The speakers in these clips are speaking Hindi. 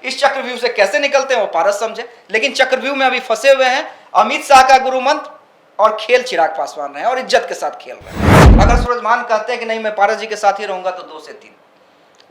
इस चक्रव्यूह से कैसे निकलते हैं वो पारस समझे, लेकिन चक्रव्यूह में अभी फंसे हुए हैं अमित शाह का गुरु मंत्र और खेल चिराग पासवान रहे हैं और इज्जत के साथ खेल रहे हैं। अगर सूरजभान कहते हैं कि नहीं मैं पारस जी के साथ ही रहूंगा तो 2 से 3,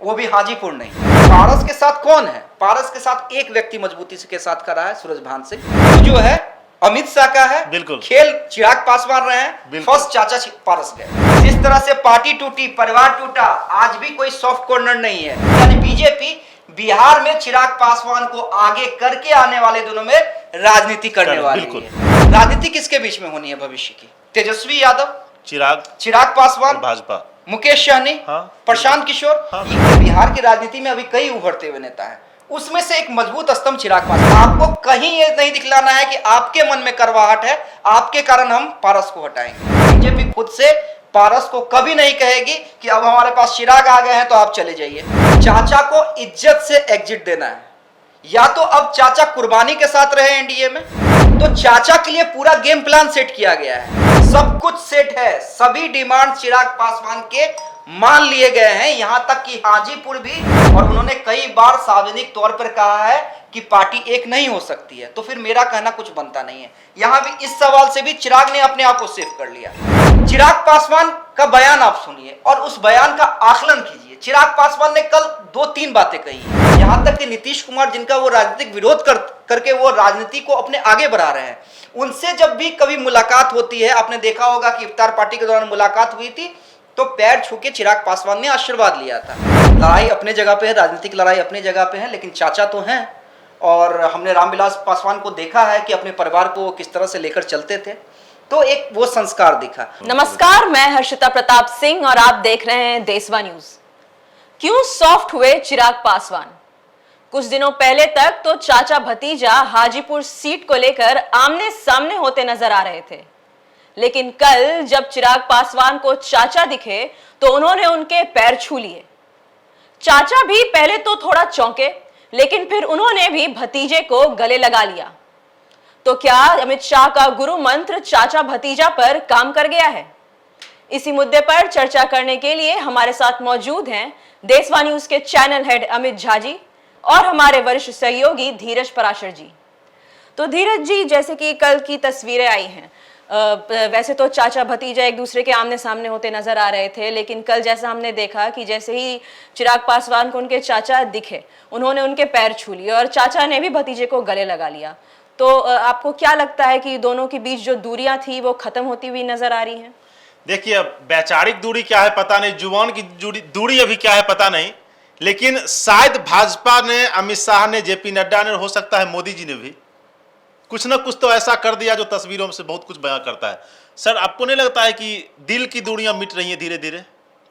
वो भी हाजीपुर नहीं। पारस के साथ कौन है? पारस के साथ एक व्यक्ति मजबूती के साथ खड़ा है, सूरजभान सिंह, जो है अमित शाह का है। बिल्कुल खेल चिराग पासवान रहे हैं, फर्स्ट चाचा पारस गए। जिस तरह से पार्टी टूटी, परिवार टूटा, आज भी कोई सॉफ्ट कॉर्नर नहीं है। यानी बीजेपी बिहार में चिराग पासवान को आगे करके आने वाले दिनों में राजनीति करने वाली है। राजनीति किसके बीच में होनी है भविष्य की? तेजस्वी यादव, चिराग पासवान, भाजपा, मुकेश सहनी, प्रशांत किशोर। बिहार की राजनीति में अभी कई उभरते हुए नेता हैं, उसमें से एक मजबूत स्तंभ चिराग पासवान। आपको कहीं ये नहीं दिखलाना है कि आपके मन में करवाहट है, आपके कारण हम पारस को हटाएंगे। बीजेपी खुद से पारस को कभी नहीं कहेगी कि अब हमारे पास चिराग आ गए हैं तो आप चले जाइए। चाचा को इज्जत से एग्जिट देना है, या तो अब चाचा कुर्बानी के साथ रहे एनडीए में, तो चाचा के लिए पूरा गेम प्लान सेट किया गया है, सब कुछ सेट है, सभी डिमांड चिराग पासवान के मान लिए गए हैं, यहां तक कि हाजीपुर भी। और उन्होंने कई बार सार्वजनिक तौर पर कहा है कि पार्टी एक नहीं हो सकती है, तो फिर मेरा कहना कुछ बनता नहीं है। यहां भी इस सवाल से भी चिराग ने अपने आप को सेव कर लिया। चिराग पासवान का बयान आप सुनिए और उस बयान का आकलन कीजिए। चिराग पासवान ने कल 2-3 बातें कही हैं, यहां तक कि नीतीश कुमार, जिनका वो राजनीतिक विरोध करके वो राजनीति को अपने आगे बढ़ा रहे हैं, उनसे जब भी कभी मुलाकात होती है, आपने देखा होगा कि इफ्तार पार्टी के दौरान मुलाकात हुई थी, तो पैर छू के चिराग पासवान ने आशीर्वाद लिया था। लड़ाई अपने जगह पे है, राजनीतिक लड़ाई अपनी जगह पे है, लेकिन चाचा तो हैं। और हमने रामविलास पासवान को देखा है कि अपने परिवार को किस तरह से लेकर चलते थे, तो एक वो संस्कार दिखा। नमस्कार, मैं हर्षिता प्रताप सिंह और आप देख रहे हैं देशवा न्यूज। क्यों सॉफ्ट हुए चिराग पासवान? कुछ दिनों पहले तक तो चाचा भतीजा हाजीपुर सीट को लेकर आमने सामने होते नजर आ रहे थे, लेकिन कल जब चिराग पासवान को चाचा दिखे तो उन्होंने उनके पैर छू लिए। चाचा भी पहले तो थोड़ा चौंके, लेकिन फिर उन्होंने भी भतीजे को गले लगा लिया। तो क्या अमित शाह का गुरु मंत्र चाचा भतीजा पर काम कर गया है? इसी मुद्दे पर चर्चा करने के लिए हमारे साथ मौजूद हैं देशवा न्यूज के चैनल हेड अमित झा जी और हमारे वरिष्ठ सहयोगी धीरज पराशर जी। तो धीरज जी, जैसे कि कल की तस्वीरें आई हैं, वैसे तो चाचा भतीजा एक दूसरे के आमने सामने होते नजर आ रहे थे, लेकिन कल जैसा हमने देखा कि जैसे ही चिराग पासवान को उनके चाचा दिखे, उन्होंने उनके पैर छू लिए और चाचा ने भी भतीजे को गले लगा लिया। तो आपको क्या लगता है कि दोनों के बीच जो दूरियां थी वो खत्म होती हुई नजर आ रही हैं? देखिए, वैचारिक दूरी क्या है पता नहीं, जुबान की दूरी अभी क्या है पता नहीं, लेकिन शायद भाजपा ने, अमित शाह ने, जेपी नड्डा ने, हो सकता है मोदी जी ने भी कुछ ना कुछ तो ऐसा कर दिया जो तस्वीरों में से बहुत कुछ बयां करता है। सर, आपको नहीं लगता है कि दिल की दूरियां मिट रही हैं धीरे धीरे,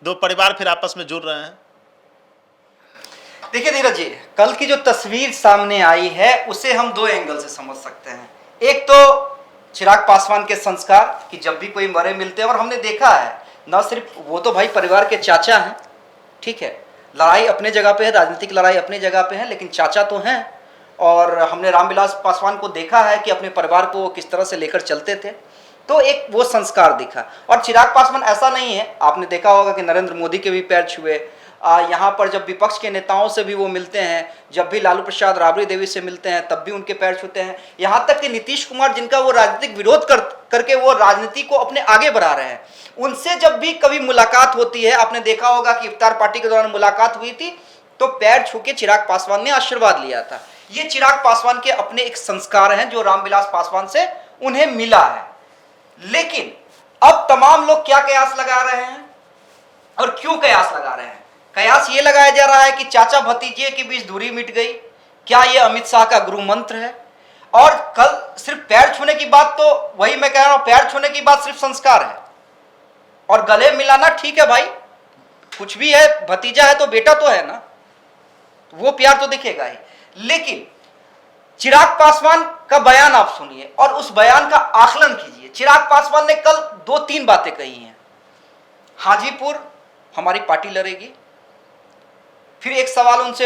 दो परिवार फिर आपस में जुड़ रहे हैं? देखिए धीरज जी, कल की जो तस्वीर सामने आई है उसे हम 2 एंगल से समझ सकते हैं। एक तो चिराग पासवान के संस्कार कि जब भी कोई मरे मिलते हैं, और हमने देखा है न सिर्फ वो, तो भाई परिवार के चाचा हैं, ठीक है, लड़ाई अपने जगह पे है, राजनीतिक लड़ाई अपनी जगह पे है, लेकिन चाचा तो हैं। और हमने रामविलास पासवान को देखा है कि अपने परिवार को किस तरह से लेकर चलते थे, तो एक वो संस्कार दिखा। और चिराग पासवान ऐसा नहीं है, आपने देखा होगा कि नरेंद्र मोदी के भी पैर छुए, यहाँ पर जब विपक्ष के नेताओं से भी वो मिलते हैं, जब भी लालू प्रसाद राबड़ी देवी से मिलते हैं तब भी उनके पैर छूते हैं, यहाँ तक कि नीतीश कुमार, जिनका वो राजनीतिक विरोध करके वो राजनीति को अपने आगे बढ़ा रहे हैं, उनसे जब भी कभी मुलाकात होती है, आपने देखा होगा कि इफ्तार पार्टी के दौरान मुलाकात हुई थी, तो पैर छू के चिराग पासवान ने आशीर्वाद लिया था। ये चिराग पासवान के अपने एक संस्कार हैं जो रामविलास पासवान से उन्हें मिला है। लेकिन अब तमाम लोग क्या कयास लगा रहे हैं और क्यों कयास लगा रहे हैं? कयास ये लगाया जा रहा है कि चाचा भतीजे के बीच दूरी मिट गई। क्या ये अमित शाह का गुरु मंत्र है? और कल सिर्फ पैर छूने की बात, तो वही मैं कह रहा हूं, पैर छूने की बात सिर्फ संस्कार है, और गले मिलाना ठीक है भाई, कुछ भी है, भतीजा है तो बेटा तो है ना, वो प्यार तो दिखेगा ही। लेकिन चिराग पासवान का बयान आप सुनिए और उस बयान का आकलन कीजिए। चिराग पासवान ने कल 2-3 बातें कही हैं। हाजीपुर हमारी पार्टी लड़ेगी। फिर एक सवाल उनसे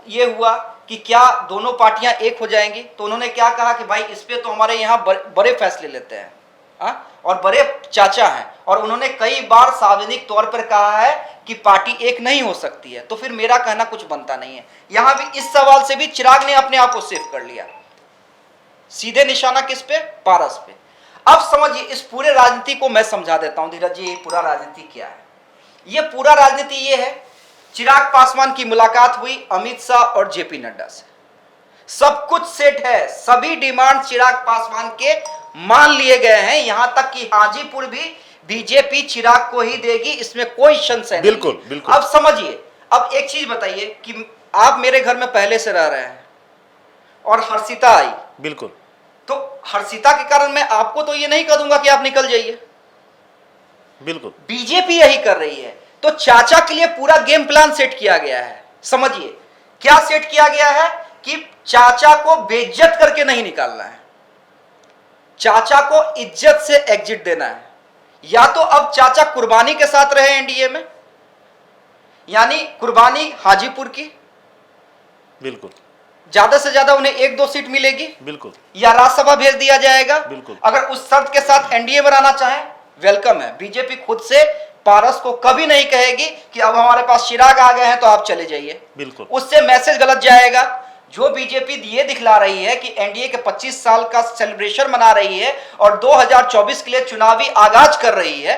ये हुआ कि क्या दोनों पार्टियां एक हो जाएंगी, तो उन्होंने क्या कहा कि भाई इस पे तो हमारे यहाँ बड़े फैसले लेते हैं और बड़े चाचा हैं, और उन्होंने कई बार सार्वजनिक तौर पर कहा है कि पार्टी एक नहीं हो सकती है, तो फिर मेरा कहना कुछ बनता नहीं है। यहां भी इस सवाल से भी चिराग ने अपने आप को सेव कर लिया, सीधे निशाना किस पे? पारस पे। अब समझिए, इस पूरे राजनीति को मैं समझा देता हूं धीरज जी, ये पूरा राजनीति क्या है। ये पूरा राजनीति ये है, चिराग पासवान की मुलाकात हुई अमित शाह और जेपी नड्डा से, सब कुछ सेट है, सभी डिमांड चिराग पासवान के मान लिए गए हैं, यहां तक कि हाजीपुर भी बीजेपी चिराग को ही देगी, इसमें कोई संशय नहीं। बिल्कुल बिल्कुल। अब समझिए, अब एक चीज बताइए कि आप मेरे घर में पहले से रह रहे हैं और हर्षिता आई, बिल्कुल, तो हर्षिता के कारण मैं आपको तो ये नहीं कह दूंगा कि आप निकल जाइए, बिल्कुल। बीजेपी यही कर रही है। तो चाचा के लिए पूरा गेम प्लान सेट किया गया है। समझिए क्या सेट किया गया है कि चाचा को बेइज्जत करके नहीं निकालना है, चाचा को इज्जत से एग्जिट देना है। या तो अब चाचा कुर्बानी के साथ रहे एनडीए में, यानी कुर्बानी हाजीपुर की, बिल्कुल ज्यादा से ज्यादा उन्हें 1-2 सीट मिलेगी, बिल्कुल, या राज्यसभा भेज दिया जाएगा। बिल्कुल। अगर उस शर्त के साथ एनडीए बनाना चाहें, वेलकम है। बीजेपी खुद से पारस को कभी नहीं कहेगी कि अब हमारे पास चिराग आ गए हैं तो आप चले जाइए, बिल्कुल। उससे मैसेज गलत जाएगा। जो बीजेपी ये दिखला रही है कि एनडीए के 25 साल का सेलिब्रेशन मना रही है और 2024 के लिए चुनावी आगाज कर रही है,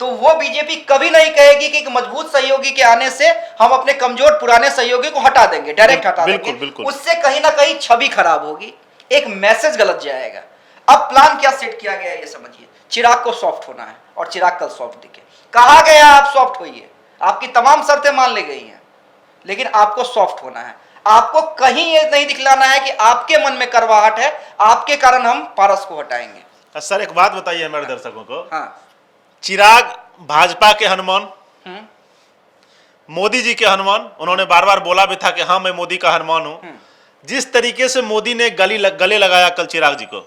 तो वो बीजेपी कभी नहीं कहेगी कि एक मजबूत सहयोगी के आने से हम अपने कमजोर पुराने सहयोगी को हटा देंगे, डायरेक्ट हटा बिल्कुल, देंगे। बिल्कुल। उससे कहीं ना कहीं छवि खराब होगी, एक मैसेज गलत जाएगा। अब प्लान क्या सेट किया गया है ये समझिए, चिराग को सॉफ्ट होना है और चिराग कल सॉफ्ट दिखे। कहा गया आप सॉफ्ट होइए, आपकी तमाम शर्तें मान ली गई हैं, लेकिन आपको सॉफ्ट होना है। आपको कहीं ये नहीं दिखलाना है कि आपके मन में करवाहट है, आपके कारण हम पारस को हटाएंगे। सर एक बात बताइए हमारे दर्शकों को, हाँ, चिराग भाजपा के हनुमान, मोदी जी के हनुमान, उन्होंने बार बार बोला भी था कि हाँ मैं मोदी का हनुमान हूं। जिस तरीके से मोदी ने गले लगाया कल चिराग जी को,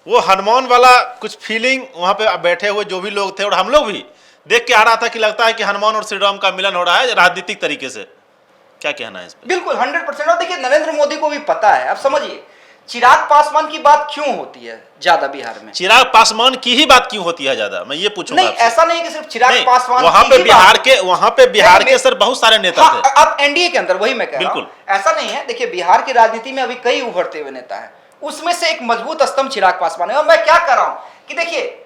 वो हनुमान वाला कुछ फीलिंग वहां पे बैठे हुए जो भी लोग थे और हम लोग भी देख के आ रहा था कि लगता है कि हनुमान और श्री राम का मिलन हो रहा है राजनीतिक तरीके से। क्या कहना है इस पे? बिल्कुल 100%। और देखिए नरेंद्र मोदी को भी पता है। अब समझिए चिराग पासवान की बात क्यों होती है ज्यादा बिहार में, चिराग पासवान की ही बात क्यों होती है ज्यादा, मैं ये पूछूंगा नहीं आपसे। ऐसा नहीं कि सिर्फ चिराग पासवान वहां की पे ही बिहार बात के नहीं, सर बहुत सारे नेता हाँ, थे। अब एनडीए के अंदर वही मैं कह रहा हूं, बिल्कुल। ऐसा नहीं है। देखिए बिहार की राजनीति में अभी कई उभरते हुए नेता हैं, उसमें से एक मजबूत स्तंभ चिराग पासवान है। और मैं क्या कर रहा हूं कि देखिए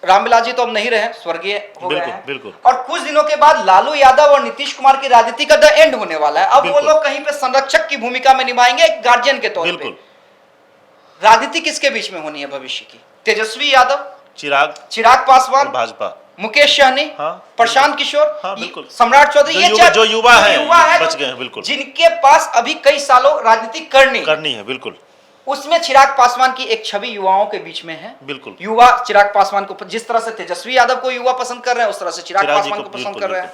रामविलास जी तो अब नहीं रहे, स्वर्गीय हो गए हैं, बिल्कुल। और कुछ दिनों के बाद लालू यादव और नीतीश कुमार की राजनीति का द एंड होने वाला है। अब वो लोग कहीं पे संरक्षक की भूमिका में निभाएंगे, एक गार्जियन के तौर पे। राजनीति किसके बीच में होनी है भविष्य की? तेजस्वी यादव, चिराग पासवान, भाजपा, मुकेश सहनी, हाँ, प्रशांत किशोर, हाँ, बिल्कुल। सम्राट चौधरी, ये जो युवा है बच गए हैं, बिल्कुल, जिनके पास अभी कई सालों राजनीति करनी है, बिल्कुल। उसमें चिराग पासवान की एक छवि युवाओं के बीच में है। बिल्कुल। युवा चिराग पासवान को, जिस तरह से तेजस्वी यादव को युवा पसंद कर रहे हैं, उस तरह से चिराग पासवान को पसंद कर रहे हैं।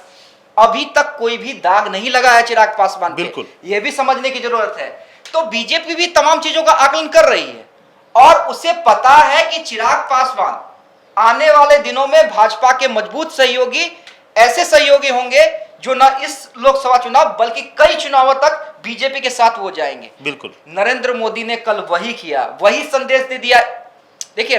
अभी तक कोई भी दाग नहीं लगा है चिराग पासवान पे, बिल्कुल। यह भी समझने की जरूरत है। तो बीजेपी भी तमाम चीजों का आकलन कर रही है और उसे पता है कि चिराग पासवान आने वाले दिनों में भाजपा के मजबूत सहयोगी, ऐसे सहयोगी होंगे जो न इस लोकसभा चुनाव बल्कि कई चुनावों तक बीजेपी के साथ हो जाएंगे। बिल्कुल। नरेंद्र मोदी ने कल वही किया, वही संदेश दे दिया। देखिए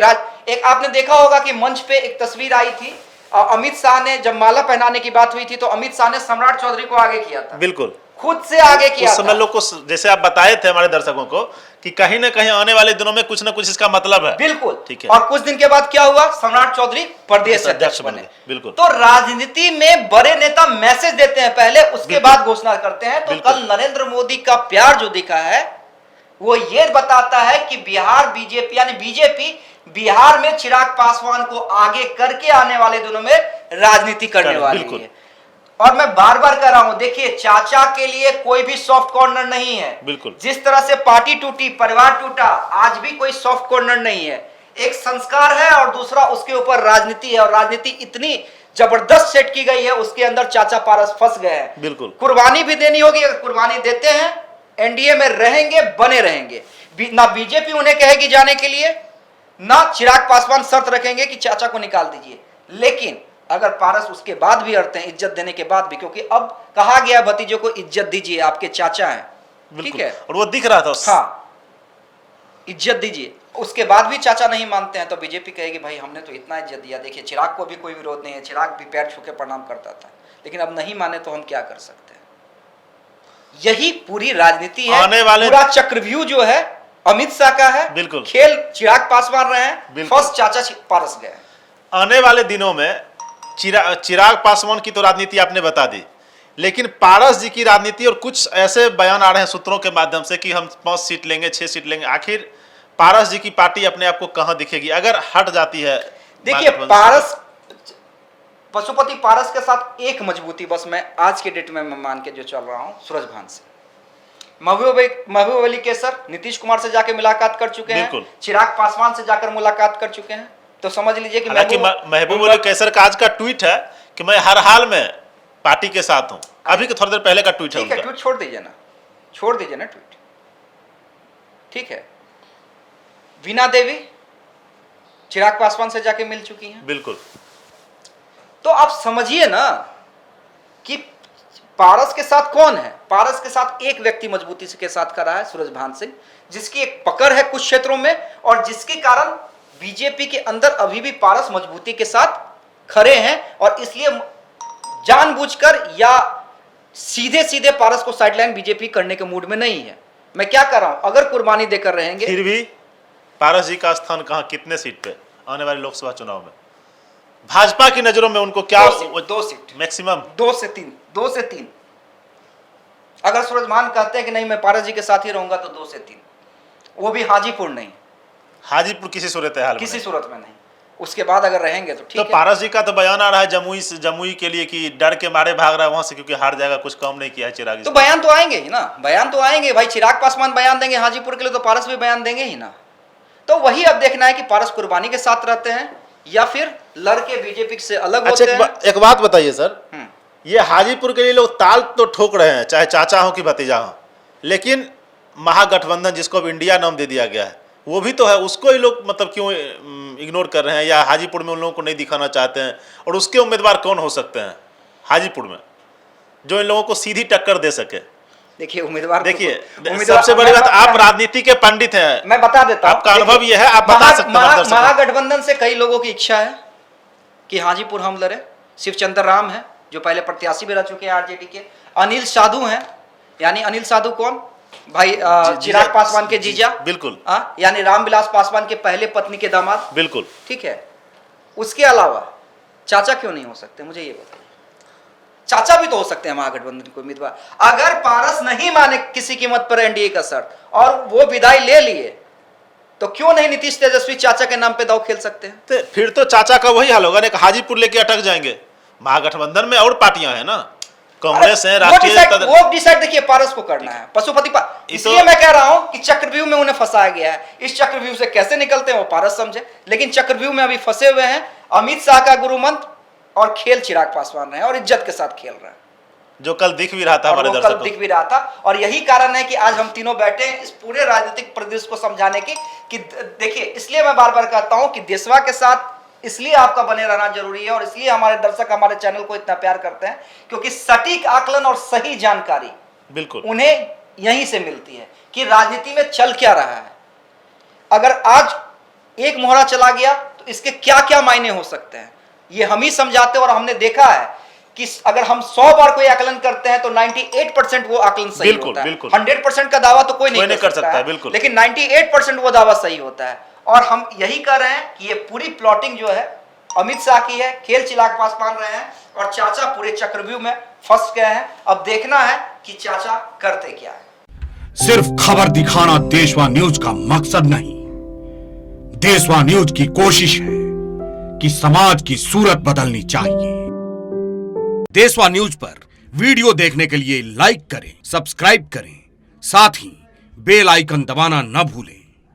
एक आपने देखा होगा कि मंच पे एक तस्वीर आई थी, अमित शाह ने जब माला पहनाने की बात हुई थी तो अमित शाह ने सम्राट चौधरी को आगे किया था, बिल्कुल खुद से आगे किया उस समय लोग को, जैसे आप बताए थे हमारे दर्शकों को कि कहीं ना कहीं आने वाले दिनों में कुछ ना कुछ इसका मतलब है। बिल्कुल, ठीक है। और कुछ दिन के बाद क्या हुआ, सम्राट चौधरी प्रदेश अध्यक्ष बने। बिल्कुल। तो राजनीति में बड़े नेता मैसेज देते हैं पहले, उसके बाद घोषणा करते हैं। तो कल नरेंद्र मोदी का प्यार जो दिखा है वो ये बताता है कि बिहार बीजेपी यानी बीजेपी बिहार में चिराग पासवान को आगे करके आने वाले दिनों में राजनीति करने वाली है। और मैं बार बार कह रहा हूं, देखिए चाचा के लिए कोई भी सॉफ्ट कॉर्नर नहीं है। बिल्कुल। जिस तरह से पार्टी टूटी, परिवार टूटा, आज भी कोई सॉफ्ट कॉर्नर नहीं है। एक संस्कार है और दूसरा उसके ऊपर राजनीति है, और राजनीति इतनी जबरदस्त सेट की गई है, उसके अंदर चाचा पारस फंस गए हैं। बिल्कुल। कुर्बानी भी देनी होगी, अगर कुर्बानी देते हैं एनडीए में रहेंगे, बने रहेंगे। ना बीजेपी उन्हें कहेगी जाने के लिए, ना चिराग पासवान शर्त रखेंगे कि चाचा को निकाल दीजिए। लेकिन अगर पारस उसके बाद भी अड़ते हैं, इज्जत देने के बाद भी, क्योंकि अब कहा गया भतीजों को इज्जत दीजिए, आपके चाचा हैं, ठीक है, और वो दिख रहा था हाँ। इज्जत दीजिए। उसके बाद भी चाचा नहीं मानते हैं तो बीजेपी कहेगी भाई हमने तो इतना इज्जत दिया, देखिए चिराग को भी कोई विरोध नहीं है, चिराग भी पैर छू के प्रणाम करता था, लेकिन अब नहीं माने तो हम क्या कर सकते हैं। यही पूरी राजनीति है। आने वाले पूरा चक्रव्यूह जो है अमित शाह का है, बिल्कुल खेल चिराग पासवान रहे हैं, फर्स्ट चाचा पारस गए। आने वाले दिनों में चिराग पासवान की तो राजनीति आपने बता दी, लेकिन पारस जी की राजनीति और कुछ ऐसे बयान आ रहे हैं सूत्रों के माध्यम से कि हम 5 सीट लेंगे, 6 सीट लेंगे। आखिर पारस जी की पार्टी अपने आप को कहां दिखेगी अगर हट जाती है? देखिए पारस, पशुपति पारस के साथ एक मजबूती बस मैं आज के डेट में मैं मान के जो चल रहा हूं, सूरजभान से। महबूब अली कैसर नीतीश कुमार से जाके मुलाकात कर चुके हैं, चिराग पासवान से जाकर मुलाकात कर चुके हैं, तो समझ लीजिए कि महबूब अली कैसर का आज का ट्वीट है कि मैं हर हाल में पार्टी के साथ हूं। अभी के थोड़ी देर पहले का ट्वीट है। ठीक है, ट्वीट छोड़ दीजिए ना ट्वीट, ठीक है। वीणा देवी चिराग पासवान से जाके मिल चुकी हैं। बिल्कुल। तो आप समझिए ना कि पारस के साथ कौन है। पारस के साथ एक व्यक्ति मजबूती के साथ खड़ा है, सूरजभान सिंह, जिसकी एक पकड़ है कुछ क्षेत्रों में और जिसके कारण बीजेपी के अंदर अभी भी पारस मजबूती के साथ खड़े हैं और इसलिए जानबूझकर या सीधे सीधे पारस को साइडलाइन बीजेपी करने के मूड में नहीं है। मैं क्या कर रहा हूं, अगर कुर्बानी देकर रहेंगे। फिर भी पारस जी का स्थान कहां, कितने सीट पे आने वाले लोकसभा चुनाव में भाजपा की नजरों में उनको क्या? 2 सीट मैक्सिमम 2 से 3। अगर सूरजभान कहते हैं कि नहीं मैं पारस जी के साथ ही रहूंगा तो 2 से 3, वो भी हाजीपुर नहीं, हाजीपुर किसी सूरत में नहीं। उसके बाद अगर रहेंगे तो ठीक है। पारस जी का तो बयान आ रहा है जमुई के लिए कि डर के मारे भाग रहा है वहां से क्योंकि हार जाएगा, कुछ काम नहीं किया है चिराग। तो बयान तो आएंगे ही ना, बयान तो आएंगे भाई। चिराग पासवान बयान देंगे हाजीपुर के लिए तो पारस भी बयान देंगे ही ना। तो वही अब देखना है कि पारस कुर्बानी के साथ रहते हैं या फिर लड़के बीजेपी से अलग होते हैं। एक बात बताइए सर, ये हाजीपुर के लिए लोग ताल तो ठोक रहे हैं, चाहे चाचा हो कि भतीजा हो, लेकिन महागठबंधन जिसको अब इंडिया नाम दे दिया गया है वो भी तो है, उसको ही लोग मतलब क्यों इग्नोर कर रहे हैं या हाजीपुर में उन लोगों को नहीं दिखाना चाहते हैं? और उसके उम्मीदवार कौन हो सकते हैं हाजीपुर में जो इन लोगों को सीधी टक्कर दे सके? देखिए उम्मीदवार, सबसे बड़ी बात, आप राजनीति के पंडित हैं, मैं बता देता हूं, आपका अनुभव यह है, आप बता सकते हैं। महागठबंधन से कई लोगों की इच्छा है कि हाजीपुर हम लड़े। शिवचंद्र राम है जो पहले प्रत्याशी भी रह चुके हैं आरजेडी के, अनिल साधु हैं, यानी अनिल साधु कौन भाई, चिराग पासवान के जीजा, बिल्कुल, यानी रामविलास पासवान के पहले पत्नी के दामाद, बिल्कुल, ठीक है। उसके अलावा चाचा क्यों नहीं हो सकते, मुझे ये बताइए। चाचा भी तो हो सकते हैं महागठबंधन के उम्मीदवार। अगर पारस नहीं माने किसी कीमत पर एनडीए का शर्त और वो विदाई ले लिए तो क्यों नहीं नीतीश तेजस्वी चाचा के नाम पे दांव खेल सकते हैं? तो फिर तो चाचा का वही हाल होगा ना, हाजीपुर लेके अटक जाएंगे। महागठबंधन में और पार्टियां हैं ना, कांग्रेस है, राष्ट्रीय वो डिसाइड देखिए पारस को करना है, पशुपति इसलिए मैं कह रहा हूं कि चक्रव्यूह में उन्हें फंसाया गया है। इस चक्रव्यूह से कैसे निकलते हैं वो पारस समझे, लेकिन चक्रव्यूह में अभी फंसे हुए हैं। अमित शाह का गुरु मंत्र और खेल चिराग पासवान रहे हैं और इज्जत के साथ खेल रहे हैं, जो कल दिख भी रहा था हमारे दर्शकों को। कल दिख भी रहा था और यही कारण है कि आज हम तीनों बैठे हैं इस पूरे राजनीतिक परिदृश्य को समझाने की कि देखिए, इसलिए मैं बार बार कहता हूं कि देशवा के साथ इसलिए आपका बने रहना जरूरी है और इसलिए हमारे दर्शक हमारे चैनल को इतना प्यार करते हैं क्योंकि सटीक आकलन और सही जानकारी बिल्कुल उन्हें यहीं से मिलती है कि राजनीति में चल क्या रहा है। अगर आज एक मोहरा चला गया तो इसके क्या क्या मायने हो सकते हैं ये हम ही समझाते हैं और हमने देखा है कि अगर हम 100 बार कोई आकलन करते हैं तो 98% वो आकलन सही होता है। 100% का दावा तो कोई नहीं कर सकता है, बिल्कुल, लेकिन 98% वो दावा सही होता है। और हम यही कर रहे हैं कि ये पूरी प्लॉटिंग जो है अमित शाह की है, खेल चिराग पासवान रहे हैं और चाचा पूरे चक्रव्यूह में फंस गए हैं। अब देखना है कि चाचा करते क्या है। सिर्फ खबर दिखाना देशवा न्यूज का मकसद नहीं, देशवा न्यूज की कोशिश है कि समाज की सूरत बदलनी चाहिए। देशवा न्यूज पर वीडियो देखने के लिए लाइक करें, सब्सक्राइब करें, साथ ही बेल आइकन दबाना न भूलें।